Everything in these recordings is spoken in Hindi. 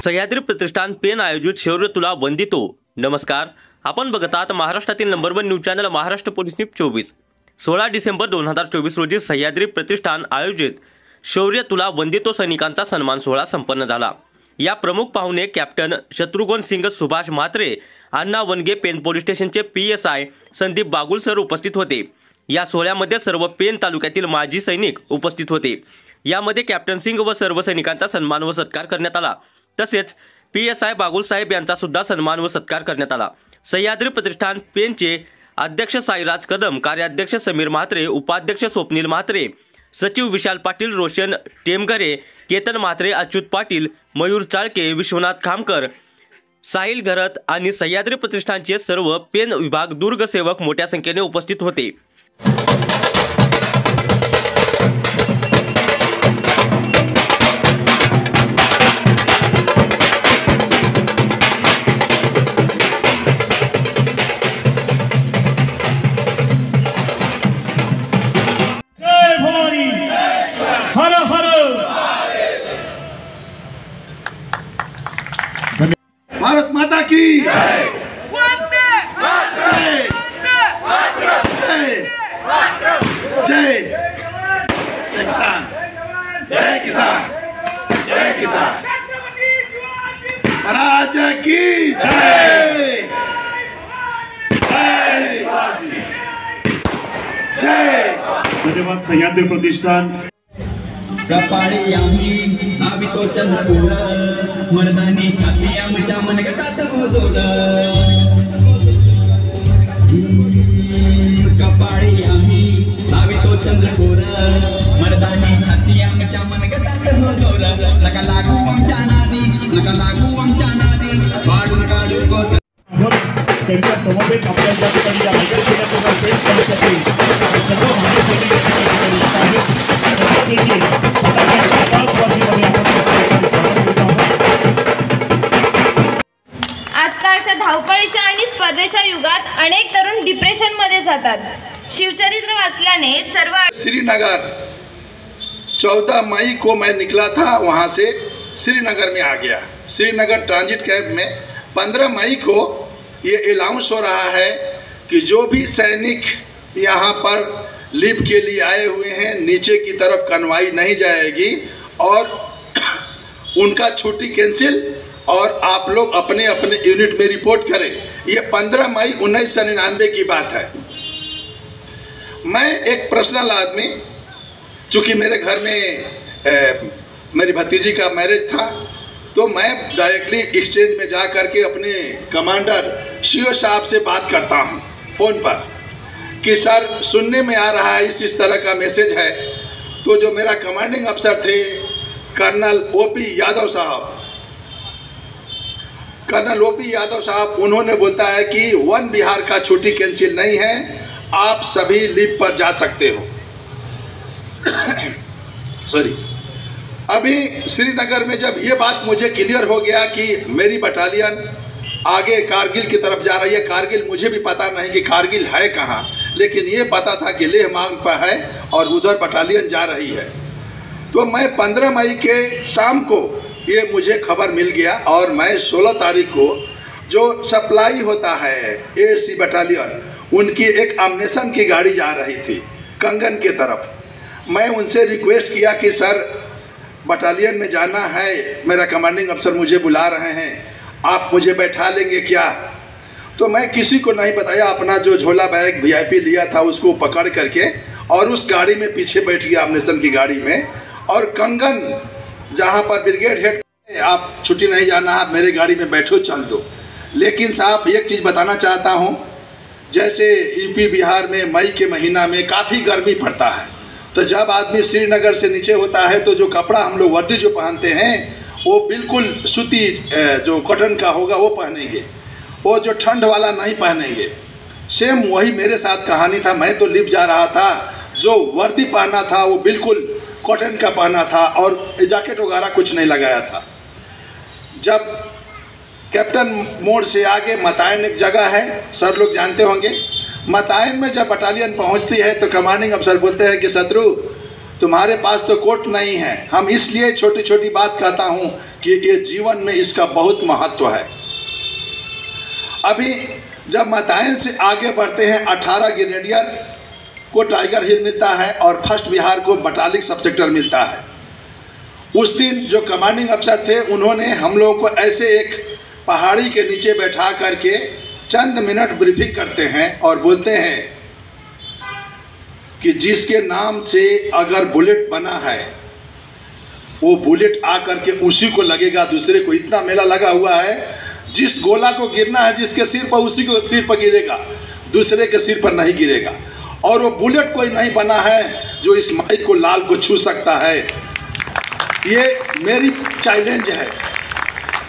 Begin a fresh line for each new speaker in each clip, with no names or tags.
सह्याद्री प्रतिष्ठान पेन आयोजित शौर्य तुला वंदितो। नमस्कार, आपण बघत आहात महाराष्ट्रातील number 1 news channel Maharashtra police news 24। 16 December 2024 रोजी सह्याद्री प्रतिष्ठान आयोजित शौर्य तुला वंदितो सैनिकांचा सन्मान सोहळा संपन्न झाला। या प्रमुख पाहुणे कॅप्टन शत्रुघ्न सिंग सुभाष म्हात्रे, अण्णा वनगे पेन पोलीस स्टेशनचे PSI संदीप बागुल सर उपस्थित होते। या सोहळ्यामध्ये सर्व पेन तालुक्यातील माजी सैनिक उपस्थित होते। यामध्ये कॅप्टन सिंग व सर्व सैनिकांचा सन्मान व सत्कार करण्यात आला। तसेच PSI बागुल साहेब यांचा सुद्धा सन्मान व सत्कार करण्यात आला। सह्याद्री प्रतिष्ठान पेनचे अध्यक्ष साईराज कदम, कार्याध्यक्ष समीर म्हात्रे, उपाध्यक्ष स्वप्नील म्हात्रे, सचिव विशाल पाटील, रोशन टेमघरे, केतन म्हात्रे, अच्युत पाटील, मयूर चाळके, विश्वनाथ खामकर, साहिल घरत आणि सह्याद्री प्रतिष्ठानचे सर्व पेन विभाग दुर्ग सेवक मोठ्या संख्येने उपस्थित होते।
भारत माता की जय। जय किसान, जय किसान, जय किसान, महाराज की जय। जय
धन्यवाद। सह्याद्री प्रतिष्ठान
कपाळी आम्ही नावितो चंद्रपूर, मर्दानी छाती आमच्या मनगटात होजोर। कपाळी आम्ही नावितो चंद्रपूर, मर्दानी छाती आमच्या मनगटात होजोर। नका लागू आमच्या नादी, नका लागू आमच्या नादी, पाडून काढू कोत।
त्यांच्या समवेत आपल्या ज्या ठिकाणी या नगर जिल्ह्यातील पेन तालुक्यातील सर्व माजी सैनिक आहेत,
आजकालच्या धावपळीच्या आणि स्पर्धेच्या युगात अनेक तरुण डिप्रेशन मध्ये जातात। शिवचरित्र वाचल्याने सर्व
श्रीनगर 14 मई को मैं निकला था, वहाँ से श्रीनगर में आ गया। श्रीनगर ट्रांजिट कैंप में 15 मई को ये अनाउंस हो रहा है कि जो भी सैनिक यहाँ पर लीव के लिए आए हुए हैं, नीचे की तरफ कन्वाई नहीं जाएगी और उनका छुट्टी कैंसिल, और आप लोग अपने अपने यूनिट में रिपोर्ट करें। ये 15 मई 1999 की बात है। मैं एक पर्सनल आदमी, चूँकि मेरे घर में मेरी भतीजी का मैरिज था, तो मैं डायरेक्टली एक्सचेंज में जा कर के अपने कमांडर CO साहब से बात करता हूँ फ़ोन पर कि सर सुनने में आ रहा है इस तरह का मैसेज है। तो जो मेरा कमांडिंग अफसर थे कर्नल OP यादव साहब, उन्होंने बोलता है कि वन बिहार का छुट्टी कैंसिल नहीं है, आप सभी लीव पर जा सकते हो। सॉरी, अभी श्रीनगर में जब ये बात मुझे क्लियर हो गया कि मेरी बटालियन आगे कारगिल की तरफ जा रही है, कारगिल मुझे भी पता नहीं कि कारगिल है कहाँ, लेकिन ये पता था कि लेह मांग पर है और उधर बटालियन जा रही है। तो मैं 15 मई के शाम को ये मुझे खबर मिल गया और मैं 16 तारीख को जो सप्लाई होता है ASC बटालियन, उनकी एक अम्नेशन की गाड़ी जा रही थी कंगन के तरफ। मैं उनसे रिक्वेस्ट किया कि सर बटालियन में जाना है, मेरा कमांडिंग अफसर मुझे बुला रहे हैं, आप मुझे बैठा लेंगे क्या? तो मैं किसी को नहीं बताया, अपना जो झोला बैग VIP लिया था उसको पकड़ करके और उस गाड़ी में पीछे बैठ गया अम्नेशन की गाड़ी में। और कंगन जहाँ पर ब्रिगेड हेड, आप छुट्टी नहीं जाना, आप मेरे गाड़ी में बैठो, चल दो। लेकिन साहब एक चीज़ बताना चाहता हूँ, जैसे यूपी बिहार में मई के महीना में काफ़ी गर्मी पड़ता है, तो जब आदमी श्रीनगर से नीचे होता है तो जो कपड़ा हम लोग वर्दी जो पहनते हैं वो बिल्कुल सूती जो कॉटन का होगा वो पहनेंगे, वो जो ठंड वाला नहीं पहनेंगे। सेम वही मेरे साथ कहानी था। मैं तो लीव जा रहा था, जो वर्दी पहना था वो बिल्कुल कॉटन का पहना था और जैकेट वगैरह कुछ नहीं लगाया था। जब कैप्टन मोड़ से आगे मतायन एक जगह है, सर लोग जानते होंगे, मतायन में जब बटालियन पहुंचती है तो कमांडिंग अफसर बोलते हैं कि शत्रु तुम्हारे पास तो कोट नहीं है, हम इसलिए छोटी छोटी बात कहता हूं कि ये जीवन में इसका बहुत महत्व है। अभी जब मतायन से आगे बढ़ते हैं 18 ग्रेनेडियर को टाइगर हिल मिलता है और 1 बिहार को बटालिक सब सेक्टर मिलता है। उस दिन जो कमांडिंग अफसर थे उन्होंने हम लोगों को ऐसे एक पहाड़ी के नीचे बैठा करके चंद मिनट ब्रीफिंग करते हैं और बोलते हैं कि जिसके नाम से अगर बुलेट बना है वो बुलेट आकर के उसी को लगेगा, दूसरे को। इतना मेला लगा हुआ है, जिस गोला को गिरना है जिसके सिर पर उसी को सिर पर गिरेगा, दूसरे के सिर पर नहीं गिरेगा। और वो बुलेट कोई नहीं बना है जो इस माइक को लाल को छू सकता है। ये मेरी चैलेंज है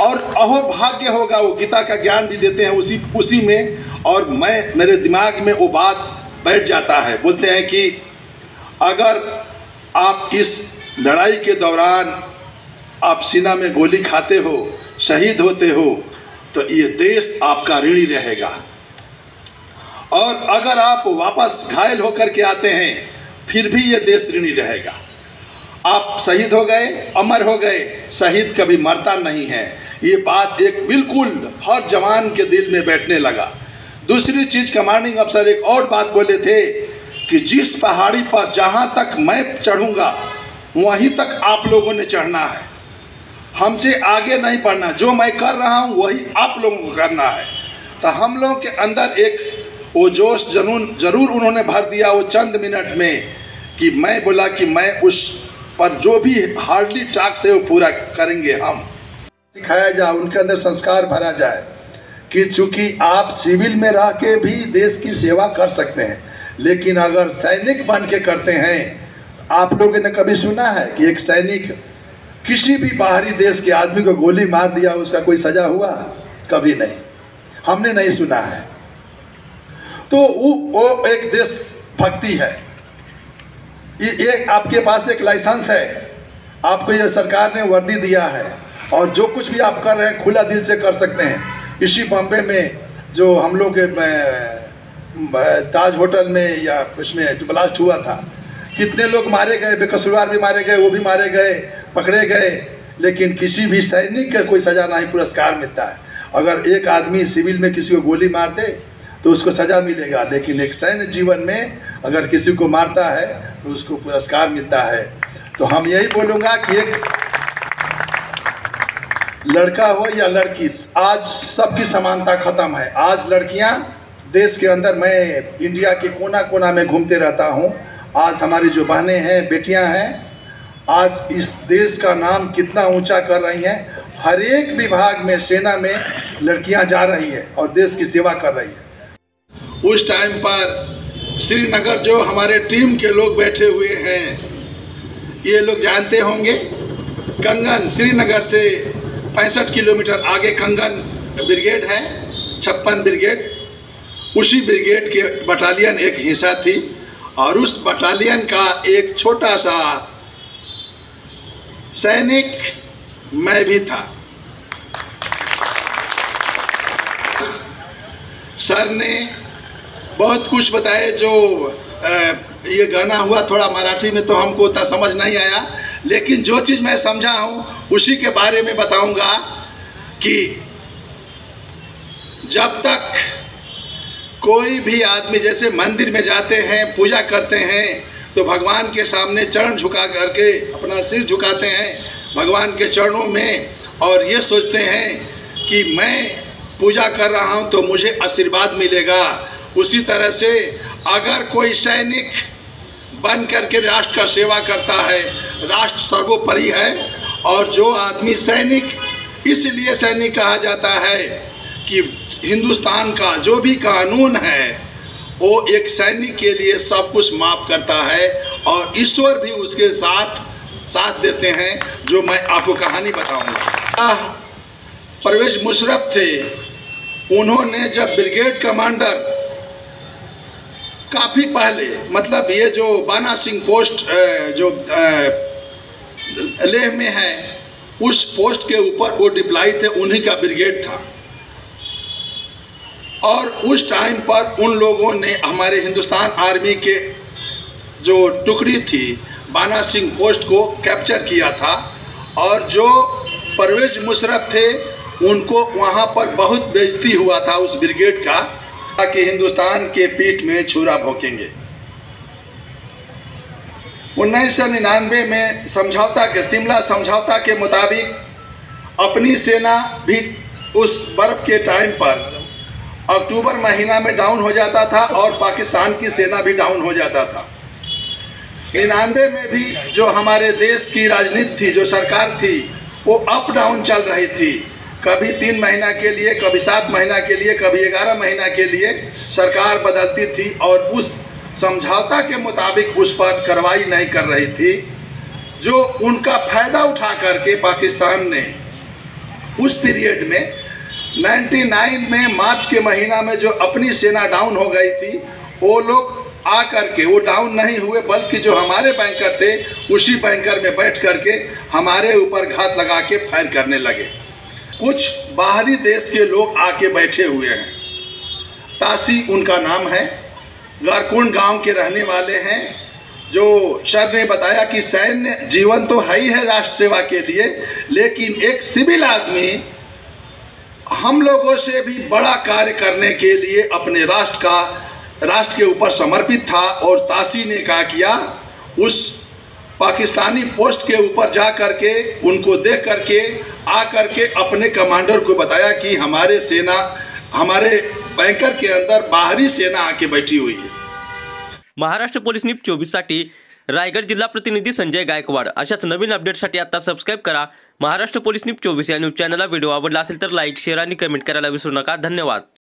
और अहोभाग्य होगा। वो गीता का ज्ञान भी देते हैं उसी में, और मेरे दिमाग में वो बात बैठ जाता है। बोलते हैं कि अगर आप इस लड़ाई के दौरान आप सीना में गोली खाते हो, शहीद होते हो, तो ये देश आपका ऋणी रहेगा। और अगर आप वापस घायल होकर के आते हैं फिर भी ये देश ऋणी रहेगा। आप शहीद हो गए, अमर हो गए, शहीद कभी मरता नहीं है। ये बात एक बिल्कुल हर जवान के दिल में बैठने लगा। दूसरी चीज़, कमांडिंग अफसर एक और बात बोले थे कि जिस पहाड़ी पर जहाँ तक मैं चढ़ूँगा वहीं तक आप लोगों ने चढ़ना है, हमसे आगे नहीं बढ़ना। जो मैं कर रहा हूँ वही आप लोगों को करना है। तो हम लोगों के अंदर एक वो जोश जुनून जरूर उन्होंने भर दिया वो चंद मिनट में, कि मैं बोला कि मैं उस पर जो भी हार्डली टास्क है वो पूरा करेंगे। हम सिखाया जाए, उनके अंदर संस्कार भरा जाए कि चूँकि आप सिविल में रह के भी देश की सेवा कर सकते हैं, लेकिन अगर सैनिक बन के करते हैं। आप लोगों ने कभी सुना है कि एक सैनिक किसी भी बाहरी देश के आदमी को गोली मार दिया, उसका कोई सजा हुआ? कभी नहीं, हमने नहीं सुना है। तो वो एक देशभक्ति है। ये आपके पास एक लाइसेंस है, आपको ये सरकार ने वर्दी दिया है, और जो कुछ भी आप कर रहे हैं खुला दिल से कर सकते हैं। इसी बॉम्बे में जो हम लोग के ताज होटल में या उसमें ब्लास्ट हुआ था, कितने लोग मारे गए, बेकसूरवार भी मारे गए, वो भी मारे गए, पकड़े गए, लेकिन किसी भी सैनिक का कोई सज़ा नहीं, पुरस्कार मिलता है। अगर एक आदमी सिविल में किसी को गोली मार दे तो उसको सज़ा मिलेगा, लेकिन एक सैन्य जीवन में अगर किसी को मारता है तो उसको पुरस्कार मिलता है। तो हम यही बोलूँगा कि एक लड़का हो या लड़की, आज सबकी समानता ख़त्म है। आज लड़कियाँ देश के अंदर, मैं इंडिया के कोना कोना में घूमते रहता हूँ, आज हमारी जो बहनें हैं, बेटियां हैं, आज इस देश का नाम कितना ऊंचा कर रही हैं। हर एक विभाग में, सेना में लड़कियां जा रही हैं और देश की सेवा कर रही हैं। उस टाइम पर श्रीनगर जो हमारे टीम के लोग बैठे हुए हैं, ये लोग जानते होंगे, कंगन श्रीनगर से 65 किलोमीटर आगे कंगन ब्रिगेड है, 56 ब्रिगेड। उसी ब्रिगेड के बटालियन एक हिस्सा थी, और उस बटालियन का एक छोटा सा सैनिक मैं भी था। सर ने बहुत कुछ बताए। जो ये गाना हुआ थोड़ा मराठी में तो हमको उतना समझ नहीं आया, लेकिन जो चीज़ मैं समझा हूँ उसी के बारे में बताऊंगा कि जब तक कोई भी आदमी, जैसे मंदिर में जाते हैं, पूजा करते हैं, तो भगवान के सामने चरण झुका करके अपना सिर झुकाते हैं भगवान के चरणों में, और ये सोचते हैं कि मैं पूजा कर रहा हूँ तो मुझे आशीर्वाद मिलेगा। उसी तरह से अगर कोई सैनिक बन करके राष्ट्र का सेवा करता है, राष्ट्र सर्वोपरि है। और जो आदमी सैनिक, इसलिए सैनिक कहा जाता है कि हिंदुस्तान का जो भी कानून है वो एक सैनिक के लिए सब कुछ माफ़ करता है, और ईश्वर भी उसके साथ देते हैं, जो मैं आपको कहानी बताऊंगा। परवेज मुशर्रफ थे, उन्होंने जब ब्रिगेड कमांडर काफ़ी पहले, मतलब ये जो बाना सिंह पोस्ट जो लेह में है, उस पोस्ट के ऊपर वो डिप्लॉय थे, उन्हीं का ब्रिगेड था। और उस टाइम पर उन लोगों ने हमारे हिंदुस्तान आर्मी के जो टुकड़ी थी बाना सिंह पोस्ट को कैप्चर किया था, और जो परवेज मुशर्रफ थे, उनको वहाँ पर बहुत बेइज्जती हुआ था उस ब्रिगेड का कि हिंदुस्तान के पीठ में छुरा भोंकेंगे। 1999 में शिमला समझौता के मुताबिक अपनी सेना भी उस बर्फ के टाइम पर अक्टूबर महीना में डाउन हो जाता था और पाकिस्तान की सेना भी डाउन हो जाता था। 99 में भी जो हमारे देश की राजनीति थी, जो सरकार थी, वो अप डाउन चल रही थी। कभी 3 महीना के लिए, कभी 7 महीना के लिए, कभी 11 महीना के लिए सरकार बदलती थी और उस समझौता के मुताबिक उस पर कार्रवाई नहीं कर रही थी। जो उनका फायदा उठा करके पाकिस्तान ने उस पीरियड में 99 में मार्च के महीना में जो अपनी सेना डाउन हो गई थी, वो लोग आकर के वो डाउन नहीं हुए, बल्कि जो हमारे बैंकर थे उसी बैंकर में बैठ करके हमारे ऊपर घात लगा के फायर करने लगे। कुछ बाहरी देश के लोग आके बैठे हुए हैं। तासी उनका नाम है, गारकुंड गांव के रहने वाले हैं। जो सर ने बताया कि सैन्य जीवन तो है ही है राष्ट्र सेवा के लिए, लेकिन एक सिविल आदमी हम लोगों से भी बड़ा कार्य करने के लिए अपने राष्ट्र के ऊपर समर्पित था। और तासी ने क्या किया, उस पाकिस्तानी पोस्ट के ऊपर जा करके उनको देख करके आ करके अपने कमांडर को बताया कि हमारे बैंकर के अंदर बाहरी सेना आके बैठी हुई है।
महाराष्ट्र पोलीस न्यूज 24 साठी रायगड जिल्हा प्रतिनिधी संजय गायकवाड। अशाच नवीन अपडेटसाठी आता सबस्क्राइब करा महाराष्ट्र पोलीस न्यूज 24 या न्यूज चॅनलला। व्हिडिओ आवडला असेल तर लाईक, शेअर आणि कमेंट करायला विसरू नका। धन्यवाद।